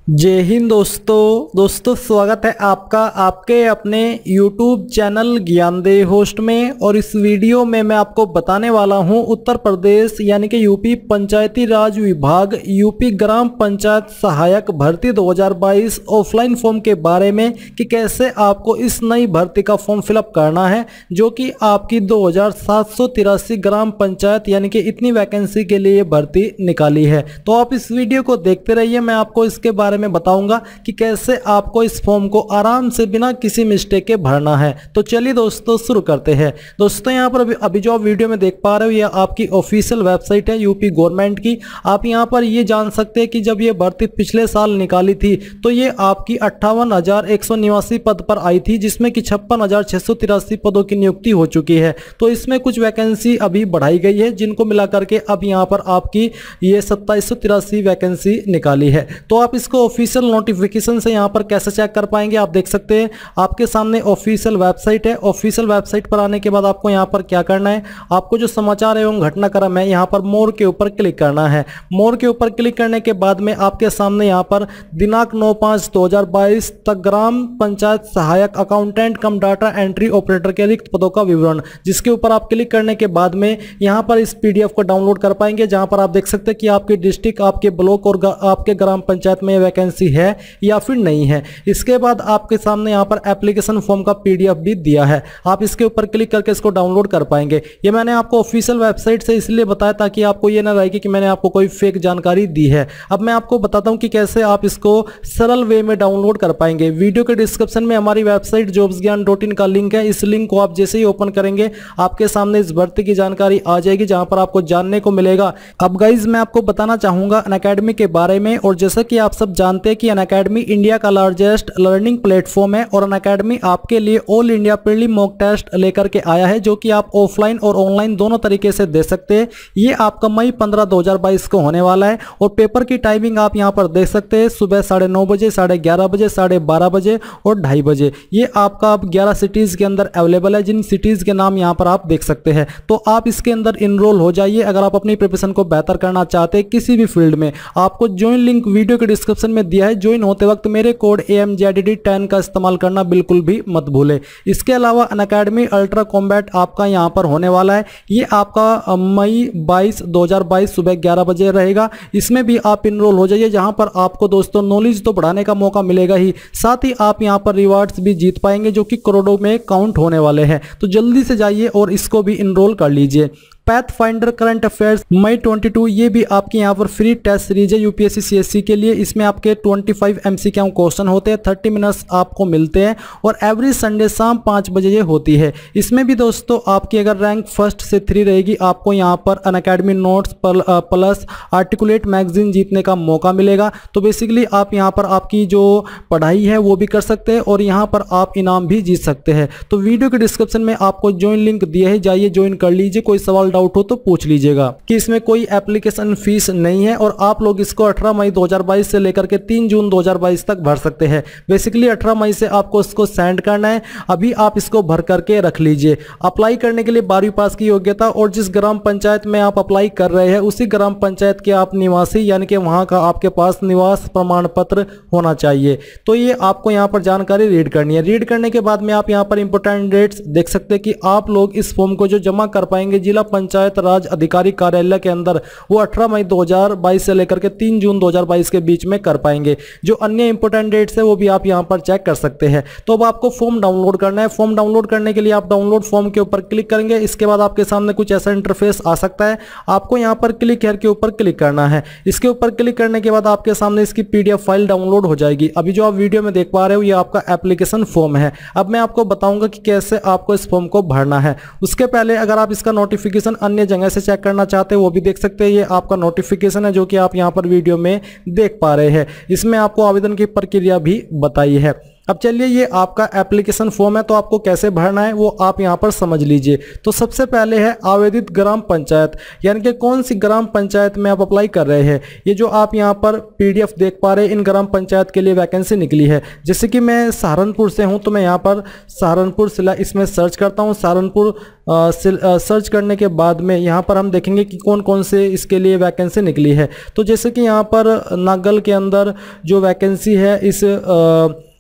जय हिंद दोस्तों स्वागत है आपका आपके अपने YouTube चैनल ज्ञानदेव होस्ट में। और इस वीडियो में मैं आपको बताने वाला हूं उत्तर प्रदेश यानी कि यूपी पंचायती राज विभाग यूपी ग्राम पंचायत सहायक भर्ती 2022 ऑफलाइन फॉर्म के बारे में कि कैसे आपको इस नई भर्ती का फॉर्म फिलअप करना है, जो कि आपकी 2783 ग्राम पंचायत यानी कि इतनी वैकेंसी के लिए भर्ती निकाली है। तो आप इस वीडियो को देखते रहिए, मैं आपको इसके बारे में बताऊंगा कि कैसे आपको इस फॉर्म को आराम से बिना किसी मिस्टेक के भरना है। तो चलिए दोस्तों शुरू करते हैं। दोस्तों यहाँ पर अभी जो आप वीडियो में देख पा रहे हो ये आपकी ऑफिशियल वेबसाइट है यूपी गवर्नमेंट की। आप यहाँ पर ये जान सकते हैं कि जब ये भर्ती पिछले साल निकाली थी तो ये आपकी 58,189 पद पर आई थी, जिसमें कि 56,683 पदों की नियुक्ति हो चुकी है। तो इसमें कुछ वैकेंसी अभी बढ़ाई गई है, जिनको मिला करके अब यहाँ पर आपकी ये 2783 वैकेंसी निकाली है। तो आप इसको ऑफिशियल नोटिफिकेशन से यहां पर कैसे चेक कर पाएंगे, आप देख सकते हैं आपके सामने ऑफिशियल वेबसाइट है। ऑफिशियल वेबसाइट पर आने के बाद आपको यहां पर क्या करना है, आपको जो समाचार एवं घटनाक्रम है यहां पर मोर के ऊपर क्लिक करना है। मोर के ऊपर क्लिक करने के बाद में आपके सामने यहां पर दिनांक 9/5/2022 तक ग्राम पंचायत सहायक अकाउंटेंट कम डाटा एंट्री ऑपरेटर के रिक्त पदों का विवरण, जिसके ऊपर आप क्लिक करने के बाद में यहां पर इस पीडीएफ को डाउनलोड कर पाएंगे, जहां पर आप देख सकते हैं कि आपकी डिस्ट्रिक्ट, आपके ब्लॉक और आपके ग्राम पंचायत में वैकेंसी है या फिर नहीं है। इसके बाद आपके सामने यहां पर एप्लीकेशन फॉर्म का पीडीएफ भी दिया है, आप इसके ऊपर क्लिक करके इसको डाउनलोड कर पाएंगे। ये मैंने आपको ऑफिशियल वेबसाइट से इसलिए बताया ताकि आपको ये ना रहेगी कि मैंने आपको कोई फेक जानकारी दी है। अब मैं आपको बताता हूं कि कैसे आप इसको सरल वे में डाउनलोड कर पाएंगे। वीडियो के डिस्क्रिप्शन में हमारी वेबसाइट jobsgyan.in का लिंक है। इस लिंक को आप जैसे ही ओपन करेंगे आपके सामने इस भर्ती की जानकारी आ जाएगी, जहां पर आपको जानने को मिलेगा। अब गाइज मैं आपको बताना चाहूंगा अनअकैडमी के बारे में। और जैसा कि आप सब जानते हैं कि अनअकैडमी इंडिया का लार्जेस्ट लर्निंग प्लेटफॉर्म है और अनअकैडमी आपके लिए all India prelim mock test लेकर के आया है, जो कि आप ऑफलाइन और ऑनलाइन दोनों तरीके से दे सकते हैं। ये आपका मई 15, 2022 को होने वाला है। और पेपर की टाइमिंग आप यहां पर देख सकते हैं, सुबह 9:30 बजे, 11:30 बजे, 12:30 बजे और 2:30 बजे। ये आपका अब 11 सिटीज के अंदर अवेलेबल है, जिन सिटीज के नाम यहां पर आप देख सकते हैं। तो आप इसके अंदर इनरोल हो जाइए अगर आप अपनी प्रिपरेशन को बेहतर करना चाहते हैं किसी भी फील्ड में। आपको ज्वाइन लिंक वीडियो के डिस्क्रिप्शन में दिया है। ज्वाइन होते वक्त मेरे कोड AMJDD10 का इस्तेमाल करना बिल्कुल भी मत भूलें। इसके अलावा अनअकैडमी अल्ट्रा कॉम्बैट आपका यहां पर होने वाला है। ये आपका मई 22, 2022 सुबह 11 बजे रहेगा। इसमें भी आप इनरोल हो जाइए, जहां पर आपको दोस्तों नॉलेज तो बढ़ाने का मौका मिलेगा ही, साथ ही आप यहां पर रिवार्ड्स भी जीत पाएंगे, जो कि करोड़ों में काउंट होने वाले हैं। तो जल्दी से जाइए और इसको भी इनरोल कर लीजिए। पैथ फाइंडर करंट अफेयर्स मई 22, ये भी आपके यहाँ पर फ्री टेस्ट सीरीज है यूपीएससी CSC के लिए। इसमें आपके 25 MCQ क्वेश्चन होते हैं, 30 मिनट्स आपको मिलते हैं और एवरी संडे शाम 5 बजे ये होती है। इसमें भी दोस्तों आपकी अगर रैंक 1 से 3 रहेगी, आपको यहाँ पर Unacademy notes plus articulate magazine जीतने का मौका मिलेगा। तो बेसिकली आप यहाँ पर आपकी जो पढ़ाई है वो भी कर सकते हैं और यहाँ पर आप इनाम भी जीत सकते हैं। तो वीडियो के डिस्क्रिप्शन में आपको ज्वाइन लिंक दिया है, जाइए ज्वाइन कर लीजिए। कोई सवाल डाउट हो तो पूछ लीजिएगा। कि इसमें कोई एप्लीकेशन फीस नहीं है और आप लोग इसको 18 मई 2022 से लेकर के 3 जून 2022 तक भर सकते हैं। बेसिकली 18 मई से आपको इसको सेंड करना है, अभी आप इसको भर करके रख लीजिए। अप्लाई करने के लिए 12वीं पास की योग्यता और जिस ग्राम पंचायत में आप अप्लाई कर रहे हैं उसी ग्राम पंचायत के आप निवासी यानी कि वहां का आपके पास निवास प्रमाण पत्र होना चाहिए। तो ये आपको यहाँ पर जानकारी रीड करनी है। रीड करने के बाद में आप यहाँ पर इंपोर्टेंट डेट्स देख सकते हैं कि आप लोग इस फॉर्म को जो जमा कर पाएंगे जिला पंचायत राज अधिकारी कार्यालय के अंदर, वो 18 मई 2022 से लेकर के 3 जून 2022 के बीच में कर पाएंगे। जो अन्य इंपोर्टेंट डेट्स है वो भी आप यहां पर चेक कर सकते हैं। तो अब आपको फॉर्म डाउनलोड करना है। फॉर्म डाउनलोड करने के लिए आप डाउनलोड फॉर्म के ऊपर क्लिक करेंगे। इसके बाद आपके सामने कुछ ऐसा इंटरफेस आ सकता है, आपको यहां पर क्लिक हेयर के ऊपर क्लिक करना है। इसके ऊपर क्लिक करने के बाद आपके सामने इसकी PDF फाइल डाउनलोड हो जाएगी। अभी जो आप वीडियो में देख पा रहे हो ये आपका एप्लीकेशन फॉर्म है। अब मैं आपको बताऊंगा कि कैसे आपको इस फॉर्म को भरना है। उसके पहले अगर आप इसका नोटिफिकेशन अन्य जगह से चेक करना चाहते हैं वो भी देख सकते हैं। ये आपका नोटिफिकेशन है जो कि आप यहां पर वीडियो में देख पा रहे हैं। इसमें आपको आवेदन की प्रक्रिया भी बताई है। अब चलिए ये आपका एप्लीकेशन फॉर्म है, तो आपको कैसे भरना है वो आप यहाँ पर समझ लीजिए। तो सबसे पहले है आवेदित ग्राम पंचायत, यानी कि कौन सी ग्राम पंचायत में आप अप्लाई कर रहे हैं। ये जो आप यहाँ पर PDF देख पा रहे हैं, इन ग्राम पंचायत के लिए वैकेंसी निकली है। जैसे कि मैं सहारनपुर से हूँ, तो मैं यहाँ पर सहारनपुर जिला इसमें सर्च करता हूँ। सहारनपुर सर्च करने के बाद में यहाँ पर हम देखेंगे कि कौन कौन से इसके लिए वैकेंसी निकली है। तो जैसे कि यहाँ पर नागल के अंदर जो वैकेंसी है इस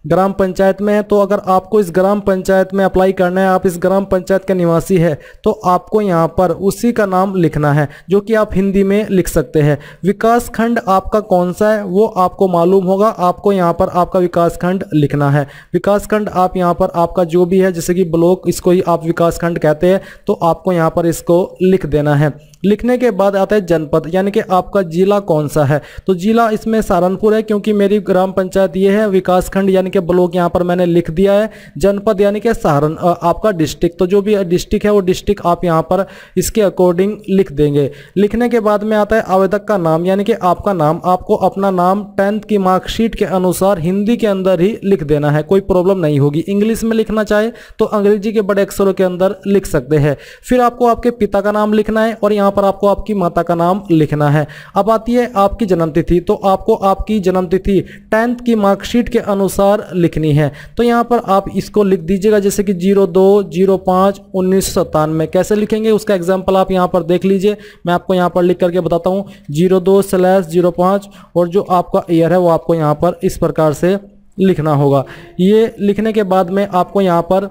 ग्राम पंचायत में है, तो अगर आपको इस ग्राम पंचायत में अप्लाई करना है, आप इस ग्राम पंचायत का निवासी है, तो आपको यहाँ पर उसी का नाम लिखना है, जो कि आप हिंदी में लिख सकते हैं। विकास खंड आपका कौन सा है वो आपको मालूम होगा, आपको यहाँ पर आपका विकास खंड लिखना है। विकास खंड आप यहाँ पर आपका जो भी है, जैसे कि ब्लॉक, इसको ही आप विकास खंड कहते हैं, तो आपको यहाँ पर इसको लिख देना है। लिखने के बाद आता है जनपद, यानी कि आपका जिला कौन सा है। तो जिला इसमें सहारनपुर है, क्योंकि मेरी ग्राम पंचायत ये है। विकास खंड यानी कि ब्लॉक यहाँ पर मैंने लिख दिया है। जनपद यानी कि आपका डिस्ट्रिक्ट, तो जो भी डिस्ट्रिक्ट है वो डिस्ट्रिक्ट आप यहाँ पर इसके अकॉर्डिंग लिख देंगे। लिखने के बाद में आता है आवेदक का नाम, यानी कि आपका नाम। आपको अपना नाम 10th की मार्कशीट के अनुसार हिंदी के अंदर ही लिख देना है, कोई प्रॉब्लम नहीं होगी। इंग्लिश में लिखना चाहे तो अंग्रेजी के बड़े अक्षरों के अंदर लिख सकते हैं। फिर आपको आपके पिता का नाम लिखना है और यहाँ पर आपको आपकी माता का नाम लिखना है। अब आती है आपकी जन्मतिथि, तो आपको आपकी जन्मतिथि 10th की मार्कशीट के अनुसार लिखनी है। तो यहाँ पर आप इसको लिख दीजिएगा, जैसे कि 02/05/1997। कैसे लिखेंगे उसका एग्जाम्पल आप यहाँ पर देख लीजिए, मैं आपको यहाँ पर लिख करके बताता हूँ। 02/05 और जो आपका ईयर है वो आपको यहाँ पर इस प्रकार से लिखना होगा। ये लिखने के बाद में आपको यहाँ पर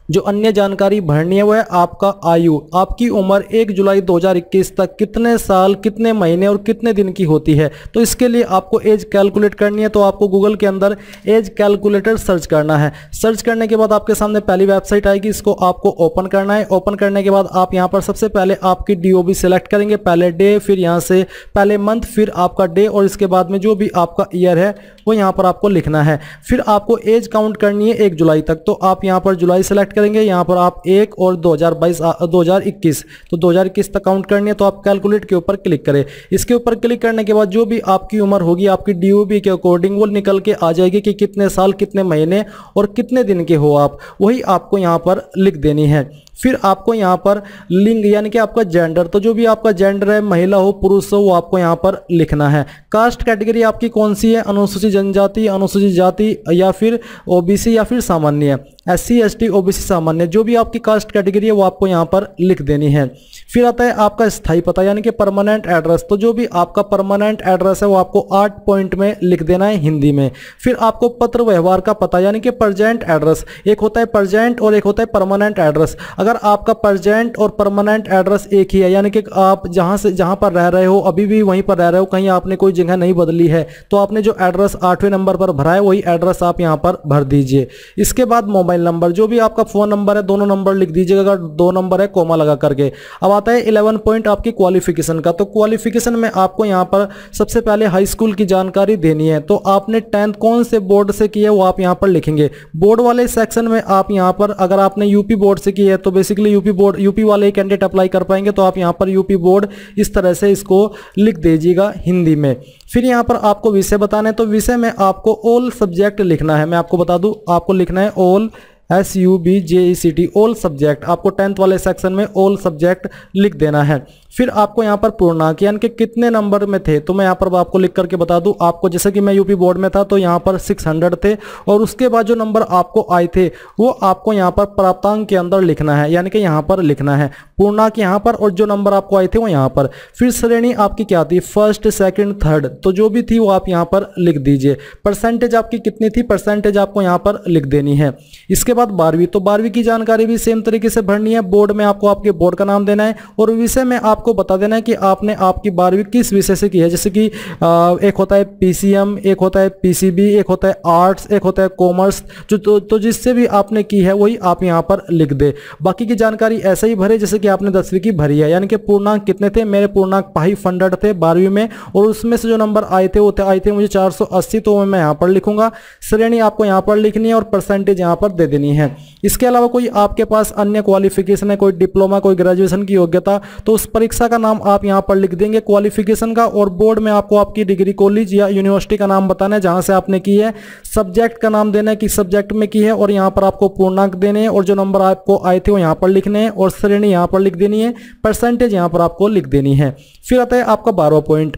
जो अन्य जानकारी भरनी है वो है आपका आयु। आपकी उम्र 1 जुलाई 2021 तक कितने साल, कितने महीने और कितने दिन की होती है। तो इसके लिए आपको एज कैलकुलेट करनी है, तो आपको गूगल के अंदर एज कैलकुलेटर सर्च करना है। सर्च करने के बाद आपके सामने पहली वेबसाइट आएगी, इसको आपको ओपन करना है। ओपन करने के बाद आप यहाँ पर सबसे पहले आपकी DOB सेलेक्ट करेंगे, पहले डे, फिर यहाँ से पहले मंथ, फिर आपका डे, और इसके बाद में जो भी आपका ईयर है वो यहाँ पर आपको लिखना है। फिर आपको एज काउंट करनी है 1 जुलाई तक, तो आप यहाँ पर जुलाई सेलेक्ट करेंगे। यहाँ पर आप 1 और 2021, तो 2021 तक काउंट करनी है, तो आप कैलकुलेट के ऊपर क्लिक करें। इसके ऊपर क्लिक करने के बाद जो भी आपकी उम्र होगी आपकी DOB के अकॉर्डिंग वो निकल के आ जाएगी कि कितने साल, कितने महीने और कितने दिन के हो आप, वही आपको यहाँ पर लिख देनी है। फिर आपको यहाँ पर लिंग यानी कि आपका जेंडर, तो जो भी आपका जेंडर है, महिला हो पुरुष हो, वो आपको यहाँ पर लिखना है। कास्ट कैटेगरी आपकी कौन सी है, अनुसूचित जनजाति, अनुसूचित जाति, या फिर OBC, या फिर सामान्य, SC ST OBC सामान्य, जो भी आपकी कास्ट कैटेगरी है वो आपको यहाँ पर लिख देनी है। फिर आता है आपका स्थायी पता यानी कि परमानेंट एड्रेस, तो जो भी आपका परमानेंट एड्रेस है वो आपको 8 पॉइंट में लिख देना है हिंदी में। फिर आपको पत्र व्यवहार का पता यानी कि प्रेजेंट एड्रेस, एक होता है प्रेजेंट और एक होता है परमानेंट एड्रेस। अगर आपका प्रेजेंट और परमानेंट एड्रेस एक ही है, यानी कि आप जहां पर रह रहे हो अभी भी वहीं पर रह रहे हो, कहीं आपने कोई जगह नहीं बदली है, तो आपने जो एड्रेस 8वें नंबर पर भरा है वही एड्रेस आप यहां पर भर दीजिए। इसके बाद मोबाइल नंबर, जो भी आपका फोन नंबर है दोनों नंबर लिख दीजिएगा, अगर 2 नंबर है कोमा लगा करके। अब आता है 11 पॉइंट आपकी क्वालिफिकेशन का, तो क्वालिफिकेशन में आपको यहां पर सबसे पहले हाई स्कूल की जानकारी देनी है। तो आपने 10th कौन से बोर्ड से की है वो आप यहां पर लिखेंगे। बोर्ड वाले सेक्शन में आप यहां पर अगर आपने यूपी बोर्ड से की है तो बेसिकली यूपी वाले कैंडिडेट अप्लाई कर पाएंगे, तो आप यहां पर यूपी बोर्ड इस तरह से इसको लिख दीजिएगा हिंदी में। फिर यहां पर आपको विषय बताना है, तो विषय में आपको ऑल सब्जेक्ट लिखना है। मैं आपको बता दूं, आपको लिखना है ऑल SUBJECT ऑल सब्जेक्ट, आपको 10th वाले सेक्शन में ऑल सब्जेक्ट लिख देना है। फिर आपको यहाँ पर पूर्णांक यानी कि कितने नंबर में थे, तो मैं यहाँ पर आपको लिख करके बता दूं, आपको जैसे कि मैं यूपी बोर्ड में था तो यहाँ पर 600 थे, और उसके बाद जो नंबर आपको आए थे वो आपको यहाँ पर प्राप्तांक के अंदर लिखना है, यानी कि यहाँ पर लिखना है पूर्णांक यहाँ पर, और जो नंबर आपको आए थे वो यहाँ पर। फिर श्रेणी आपकी क्या थी, फर्स्ट, सेकंड, थर्ड, तो जो भी थी वो आप यहाँ पर लिख दीजिए। परसेंटेज आपकी कितनी थी, परसेंटेज आपको यहाँ पर लिख देनी है। इसके बाद 12वीं, तो 12वीं की जानकारी भी सेम तरीके से भरनी है। बोर्ड में आपको आपके बोर्ड का नाम देना है, और विषय में आपको बता देना है कि आपने आपकी 12वीं किस विषय से की है। जैसे कि एक होता है PCM, एक होता है PCB, एक होता है आर्ट्स, एक होता है कॉमर्स, तो जिससे भी आपने की है वही आप यहाँ पर लिख दे। बाकी की जानकारी ऐसे ही भरे जैसे कि आपने 10वीं की भरी है, यानी कि पूर्णांक कितने थे, मेरे पूर्णांक 500 थे 12वीं में, और उसमें से जो नंबर आए थे वो आए थे मुझे 480, तो मैं यहाँ पर लिखूंगा। श्रेणी आपको यहाँ पर लिखनी है और परसेंटेज यहाँ पर दे देनी देनी है। इसके अलावा कोई आपके पास अन्य क्वालिफिकेशन है, कोई डिप्लोमा, कोई ग्रेजुएशन की योग्यता, तो उस परीक्षा का नाम आप यहाँ पर लिख देंगे क्वालिफिकेशन का, और बोर्ड में आपको आपकी डिग्री कॉलेज या यूनिवर्सिटी का नाम बताना है जहाँ से आपने की है, सब्जेक्ट का नाम देना है कि सब्जेक्ट में की है, और यहाँ पर आपको पूर्णांक देने हैं, और जो नंबर आपको आए थे वो यहाँ पर लिखने हैं, और श्रेणी यहाँ पर लिख देनी है, परसेंटेज यहाँ पर आपको लिख देनी है। फिर आता है आपका 12वां पॉइंट,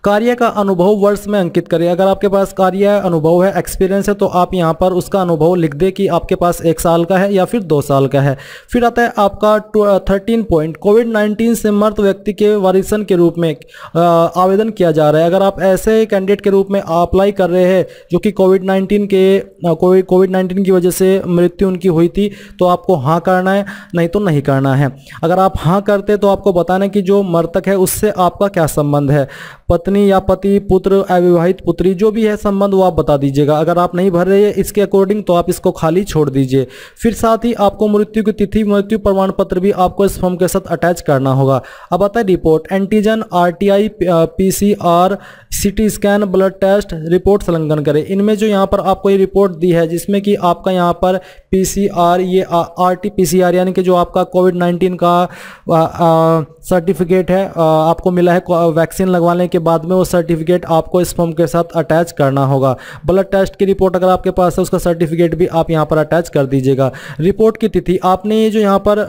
कार्य का अनुभव वर्ष में अंकित करें। अगर आपके पास कार्य अनुभव है, एक्सपीरियंस है, तो आप यहां पर उसका अनुभव लिख दे कि आपके पास 1 साल का है या फिर 2 साल का है। फिर आता है आपका 13 पॉइंट, कोविड-19 से मृत व्यक्ति के वारिसन के रूप में आवेदन किया जा रहा है। अगर आप ऐसे कैंडिडेट के रूप में अप्लाई कर रहे हैं जो कि कोविड-19 की वजह से मृत्यु उनकी हुई थी, तो आपको हाँ करना है, नहीं तो नहीं करना है। अगर आप हाँ करते तो आपको बताना है कि जो मृतक है उससे आपका क्या संबंध है, पत्नी या पति, पुत्र, अविवाहित पुत्री, जो भी है संबंध वो आप बता दीजिएगा। अगर आप नहीं भर रहे हैं इसके अकॉर्डिंग तो आप इसको खाली छोड़ दीजिए। फिर साथ ही आपको मृत्यु की तिथि, मृत्यु प्रमाण पत्र भी आपको इस फॉर्म के साथ अटैच करना होगा। अब आता है report, antigen, RTI, PCR, CT scan, blood test report संलग्न करें। इनमें जो यहाँ पर आपको ये रिपोर्ट दी है जिसमें कि आपका यहाँ पर पीसीआर, ये आरटी-पीसीआर यानी कि जो आपका कोविड-19 का सर्टिफिकेट है आपको मिला है वैक्सीन लगवाने के बाद में, वो सर्टिफिकेट आपको इस फॉर्म के साथ अटैच करना होगा। ब्लड टेस्ट की रिपोर्ट अगर आपके पास है उसका सर्टिफिकेट भी आप यहाँ पर अटैच कर दीजिएगा। रिपोर्ट की तिथि, आपने ये जो यहाँ पर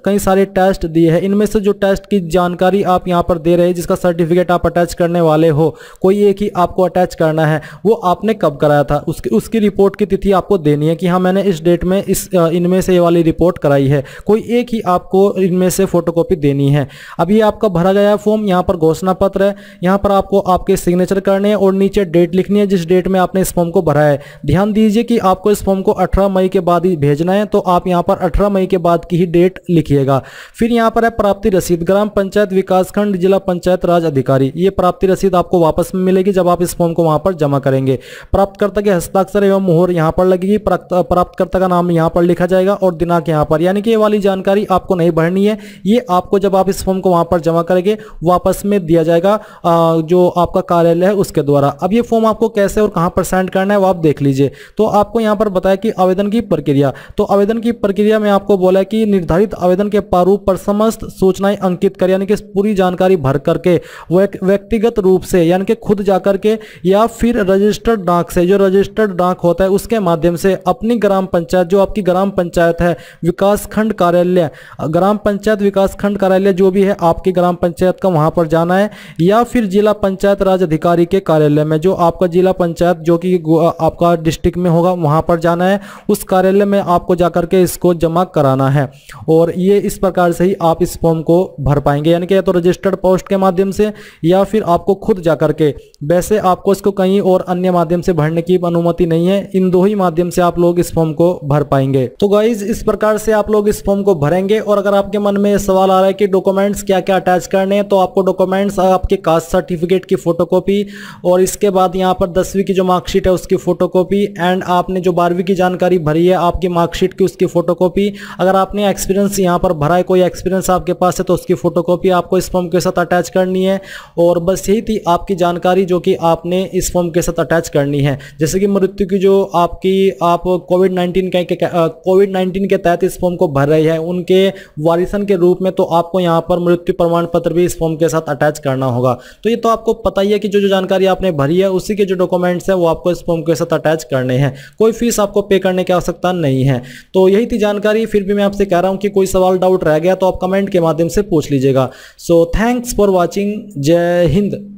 कई सारे टेस्ट दिए हैं, इनमें से जो टेस्ट की जानकारी आप यहाँ पर दे रहे हैं जिसका सर्टिफिकेट आप अटैच करने वाले हो, कोई एक ही आपको अटैच करना है, वो आपने कब कराया था उसकी रिपोर्ट की तिथि आपको देनी है कि हाँ मैंने इस डेट में इनमें से ये वाली रिपोर्ट कराई है। कोई एक ही आपको इनमें से फोटोकॉपी देनी है। अब ये आपका भरा गया फॉर्म, यहाँ पर घोषणा पत्र है, यहाँ पर आपको आपके सिग्नेचर करने हैं और नीचे डेट लिखनी है जिस डेट में आपने इस फॉर्म को भरा है। ध्यान दीजिए कि आपको इस फॉर्म को 18 मई के बाद ही भेजना है, तो आप यहाँ पर 18 मई के बाद की ही डेट लिखिएगा। फिर यहाँ पर है प्राप्ति रसीद, ग्राम पंचायत, विकासखंड, जिला पंचायत राज अधिकारी, ये प्राप्ति रसीद आपको वापस में मिलेगी जब आप इस फॉर्म को वहां पर जमा करेंगे। प्राप्तकर्ता के हस्ताक्षर एवं मुहर यहाँ पर लगेगी, प्राप्तकर्ता का नाम यहाँ पर लिखा जाएगा और दिनांक यहाँ पर, यानी कि ये वाली जानकारी आपको नहीं भरनी है, ये आपको जब आप इस फॉर्म को वहां पर जमा करेंगे वापस में दिया जाएगा जो आपका कार्यालय है उसके द्वारा। अब ये फॉर्म आपको कैसे और कहां पर सेंड करना है वो आप देख लीजिए। तो आपको यहां पर बताया कि आवेदन की प्रक्रिया, तो आवेदन की प्रक्रिया में आपको बोला है कि निर्धारित आवेदन के प्रारूप पर समस्त सूचनाएं अंकित कर, यानी कि पूरी जानकारी भर करके व्यक्तिगत रूप से यानी कि खुद जाकर के या फिर रजिस्टर्ड डाक से, जो रजिस्टर्ड डाक होता है उसके माध्यम से अपनी ग्राम पंचायत, जो आपकी ग्राम पंचायत है, विकास खंड कार्यालय, ग्राम पंचायत विकास खंड कार्यालय जो भी है आपकी ग्राम पंचायत का, वहां पर जाना है, या फिर जिला पंचायत राज अधिकारी के कार्यालय में, जो आपका जिला पंचायत जो कि आपका डिस्ट्रिक्ट में होगा वहां पर जाना है, उस कार्यालय में आपको जाकर के इसको जमा कराना है। और ये इस प्रकार से ही आप इस फॉर्म को भर पाएंगे, यानी कि या तो रजिस्टर्ड पोस्ट के माध्यम से या फिर आपको खुद जाकर के, वैसे आपको इसको कहीं और अन्य माध्यम से भरने की अनुमति नहीं है, इन दो ही माध्यम से आप लोग इस फॉर्म को भर पाएंगे। तो गाइज इस प्रकार से आप लोग इस फॉर्म को भरेंगे। और अगर आपके मन में सवाल आ रहा है कि डॉक्यूमेंट्स क्या क्या अटैच करने हैं, तो आपको डॉक्यूमेंट्स आपके कास्ट सर्टिफिकेट की फोटोकॉपी, और इसके बाद यहाँ पर 10वीं की जो मार्कशीट है उसकी फोटोकॉपी, एंड आपने जो 12वीं की जानकारी भरी है आपकी मार्कशीट की उसकी फोटोकॉपी, अगर आपने एक्सपीरियंस यहाँ पर भरा है, कोई एक्सपीरियंस आपके पास है तो उसकी फोटोकॉपी आपको इस फॉर्म के साथ अटैच करनी है। और बस यही थी आपकी जानकारी जो कि आपने इस फॉर्म के साथ अटैच करनी है। जैसे कि मृत्यु की जो आप कोविड-19 के तहत इस फॉर्म को भर रहे हैं उनके वारिसन के रूप में, तो आपको यहाँ पर मृत्यु प्रमाण पत्र भी इस फॉर्म के साथ अटैच करना होगा। तो ये तो आपको पता ही है कि जो जानकारी आपने भरी है उसी के जो डॉक्यूमेंट्स है वो आपको इस फॉर्म के साथ अटैच करने हैं। कोई फीस आपको पे करने की आवश्यकता नहीं है। तो यही थी जानकारी। फिर भी मैं आपसे कह रहा हूं कि कोई सवाल डाउट रह गया तो आप कमेंट के माध्यम से पूछ लीजिएगा। So thanks for watching. जय हिंद।